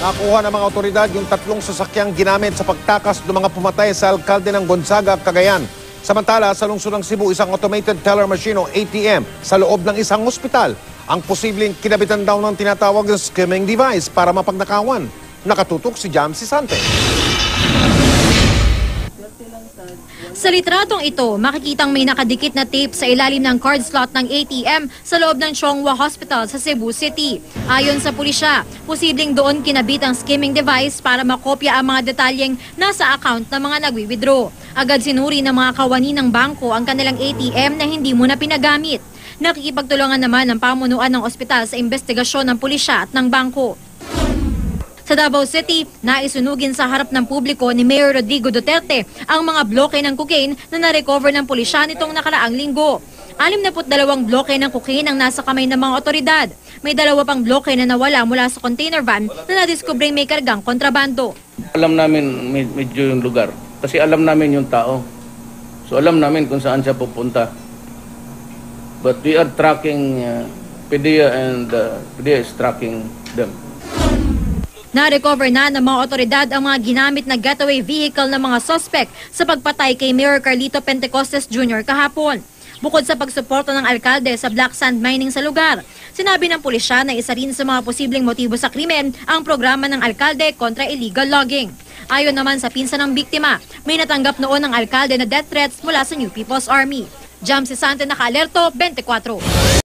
Nakuha ng mga otoridad yung 3 sasakyang ginamit sa pagtakas ng mga pumatay sa alkalde ng Gonzaga, Cagayan. Samantala, sa lungsod ng Cebu, isang automated teller machine o ATM sa loob ng isang ospital ang posibleng kinabitan daw ng tinatawag na skimming device para mapagnakawan. Nakatutok si Jam Sisante. Sa litratong ito, makikitang may nakadikit na tape sa ilalim ng card slot ng ATM sa loob ng Chonghua Hospital sa Cebu City. Ayon sa pulisya, posibleng doon kinabit ang skimming device para makopya ang mga detalyeng nasa account ng mga nagwi-withdraw. Agad sinuri ng mga kawani ng bangko ang kanilang ATM na hindi muna pinagamit. Nakikipagtulungan naman ang pamunuan ng ospital sa investigasyon ng pulisya at ng bangko. Sa Davao City, naisunugin sa harap ng publiko ni Mayor Rodrigo Duterte ang mga bloke ng cocaine na na-recover ng pulisya nitong nakaraang linggo. 62 bloke ng cocaine ang nasa kamay ng mga otoridad. May 2 pang bloke na nawala mula sa container van na nadiskubreng may kargang kontrabando. Alam namin medyo yung lugar kasi alam namin yung tao. So alam namin kung saan siya pupunta. But we are tracking PDEA and PDEA is tracking them. Na-recover na ng mga otoridad ang mga ginamit na getaway vehicle ng mga suspect sa pagpatay kay Mayor Carlito Pentecostes Jr. kahapon. Bukod sa pagsuporta ng alkalde sa black sand mining sa lugar, sinabi ng pulisya na isa rin sa mga posibleng motibo sa krimen ang programa ng alkalde kontra illegal logging. Ayon naman sa pinsan ng biktima, may natanggap noon ng alkalde na death threats mula sa New People's Army. Jam Sisante, Naka-Alerto, 24.